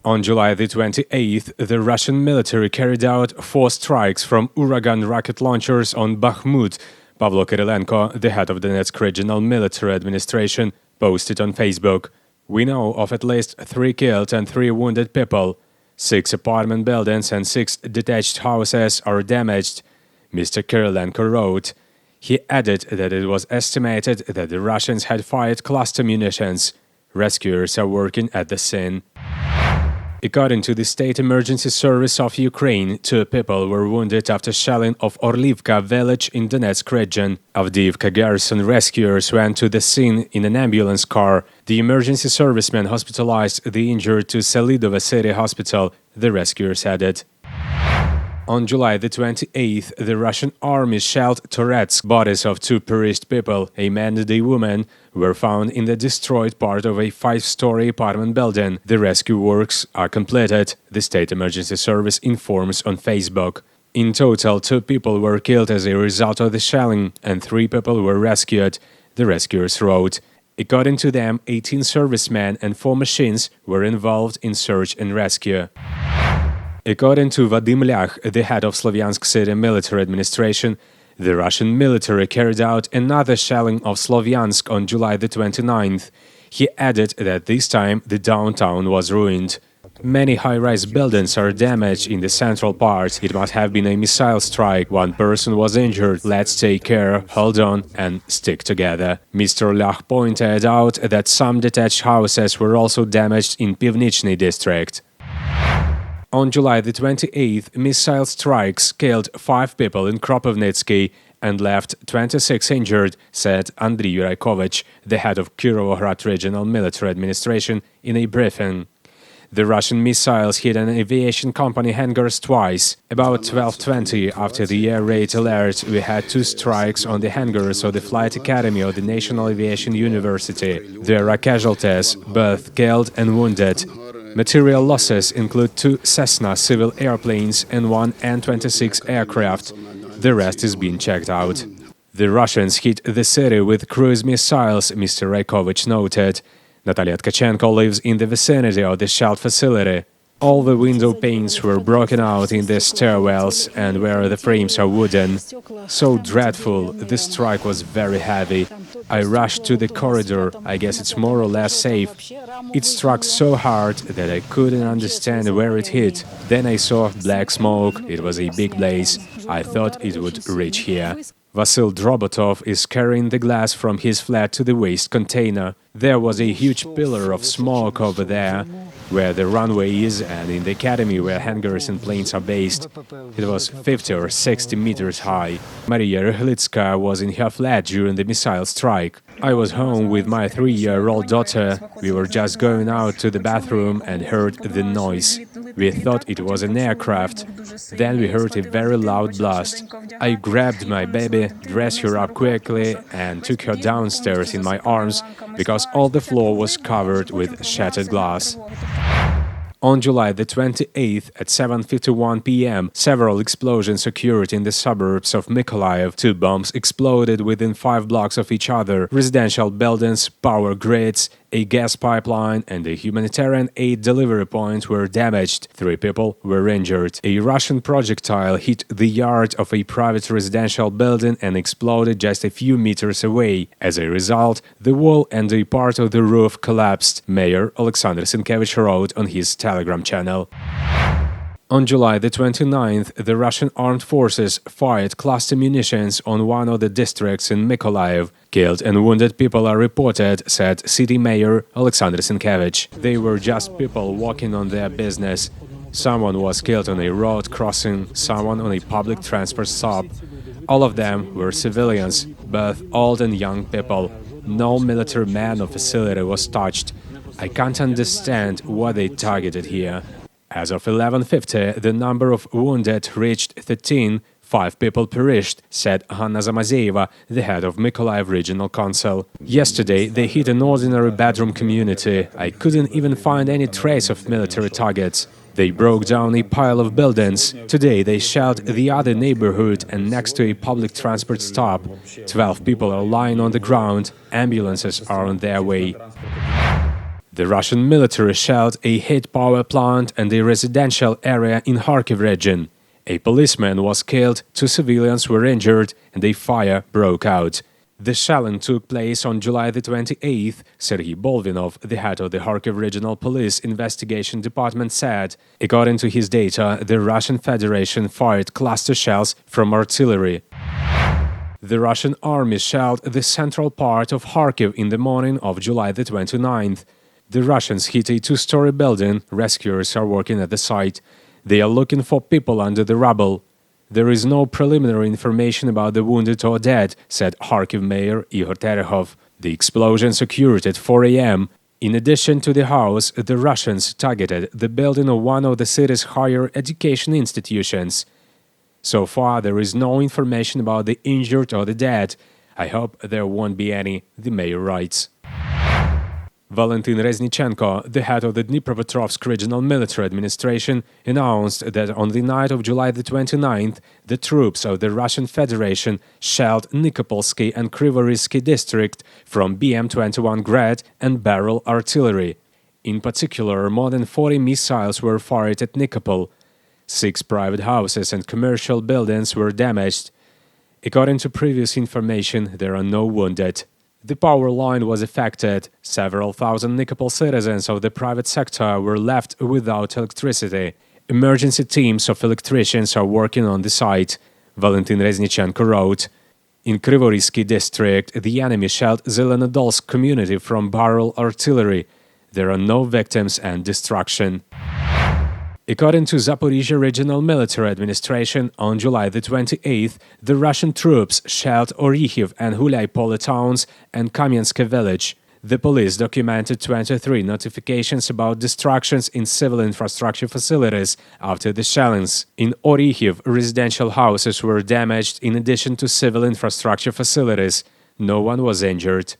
On July the 28th, the Russian military carried out 4 strikes from uragan rocket launchers on Bakhmut. Pavlo Kyrylenko, the head of the Donetsk Regional Military Administration, posted on Facebook. We know of at least 3 killed and 3 wounded people. 6 apartment buildings and 6 detached houses are damaged, Mr. Kyrylenko wrote. He added that it was estimated that the Russians had fired cluster munitions. Rescuers are working at the scene. According to the State Emergency Service of Ukraine, 2 people were wounded after shelling of Orlivka village in Donetsk region. Avdiivka garrison rescuers went to the scene in an ambulance car. The emergency servicemen hospitalized the injured to Selidovo City Hospital, the rescuers added. On July the 28th, the Russian army shelled Donetsk. Bodies of 2 perished people, a man and a woman, were found in the destroyed part of a 5-story apartment building. The rescue works are completed, the State Emergency Service informs on Facebook. In total, 2 people were killed as a result of the shelling, and 3 people were rescued, the rescuers wrote. According to them, 18 servicemen and 4 machines were involved in search and rescue. According to Vadim Lyakh, the head of Sloviansk city military administration, the Russian military carried out another shelling of Sloviansk on July the 29th. He added that this time the downtown was ruined. Many high-rise buildings are damaged in the central part. It must have been a missile strike. 1 person was injured. Let's take care, hold on, and stick together. Mr. Lyakh pointed out that some detached houses were also damaged in Kropyvnytskyi district. On July the 28th, missile strikes killed 5 people in Kropyvnytskyi and left 26 injured, said Andriy Yurakovich, the head of Kировograd Regional Military Administration, in a briefing. The Russian missiles hit an aviation company hangars twice. About 12:20, after the air raid alert, we had 2 strikes on the hangars of the Flight Academy of the National Aviation University. There are casualties, both killed and wounded. Material losses include 2 Cessna civil airplanes and 1 An-26 aircraft. The rest is being checked out. The Russians hit the city with cruise missiles, Mr. Raikovich noted. Natalia Tkachenko lives in the vicinity of the shelled facility. All the window panes were broken out in the stairwells and where the frames are wooden. So dreadful, the strike was very heavy. I rushed to the corridor, I guess it's more or less safe. It struck so hard that I couldn't understand where it hit. Then I saw black smoke, it was a big blaze. I thought it would reach here. Vasil Drobotov is carrying the glass from his flat to the waste container. There was a huge pillar of smoke over there, where the runway is, and in the academy where hangars and planes are based. It was 50 or 60 meters high. Maria Ryhlitska was in her flat during the missile strike. I was home with my 3-year-old daughter. We were just going out to the bathroom and heard the noise. We thought it was an aircraft. Then we heard a very loud blast. I grabbed my baby, dressed her up quickly, and took her downstairs in my arms because all the floor was covered with shattered glass. On July the 28th at 7:51 p.m., several explosions occurred in the suburbs of Mykolaiv. 2 bombs exploded within 5 blocks of each other. Residential buildings, power grids, a gas pipeline and a humanitarian aid delivery point were damaged. 3 people were injured. A Russian projectile hit the yard of a private residential building and exploded just a few meters away. As a result, the wall and a part of the roof collapsed, Mayor Alexander Sienkiewicz wrote on his Telegram channel. On July the 29th, the Russian armed forces fired cluster munitions on one of the districts in Mykolaiv. Killed and wounded people are reported, said city mayor Alexander Sienkiewicz. They were just people walking on their business. Someone was killed on a road crossing, someone on a public transport stop. All of them were civilians, both old and young people. No military man or facility was touched. I can't understand what they targeted here. As of 11:50, the number of wounded reached 13, 5 people perished, said Hanna Zamazeyeva, the head of Mykolaiv Regional Council. Yesterday, they hit an ordinary bedroom community. I couldn't even find any trace of military targets. They broke down a pile of buildings. Today, they shelled the other neighborhood and next to a public transport stop. 12 people are lying on the ground. Ambulances are on their way. The Russian military shelled a heat power plant and a residential area in Kharkiv region. A policeman was killed, 2 civilians were injured, and a fire broke out. The shelling took place on July the 28th, Serhiy Bolvinov, the head of the Kharkiv Regional Police Investigation Department, said. According to his data, the Russian Federation fired cluster shells from artillery. The Russian army shelled the central part of Kharkiv in the morning of July the 29th. The Russians hit a 2-story building. Rescuers are working at the site. They are looking for people under the rubble. There is no preliminary information about the wounded or dead, said Kharkiv Mayor Igor Terehov. The explosions occurred at 4 a.m. In addition to the house, the Russians targeted the building of one of the city's higher education institutions. So far, there is no information about the injured or the dead. I hope there won't be any, the mayor writes. Valentin Reznichenko, the head of the Dnipropetrovsk Regional Military Administration, announced that on the night of July the 29th, the troops of the Russian Federation shelled Nikopolsky and Kryvyi district from BM-21 Grad and barrel artillery. In particular, more than 40 missiles were fired at Nikopol. 6 private houses and commercial buildings were damaged. According to previous information, there are no wounded. The power line was affected. Several thousand Nikopol citizens of the private sector were left without electricity. Emergency teams of electricians are working on the site, Valentin Reznichenko wrote. In Kryvyi district, the enemy shelled Zelenodolsk community from barrel artillery. There are no victims and destruction. According to Zaporizhia Regional Military Administration, on July the 28th, the Russian troops shelled Orlivka and Guliai towns and Kamyansk village. The police documented 23 notifications about destructions in civil infrastructure facilities after the shellings. In Orlivka, residential houses were damaged in addition to civil infrastructure facilities. No one was injured.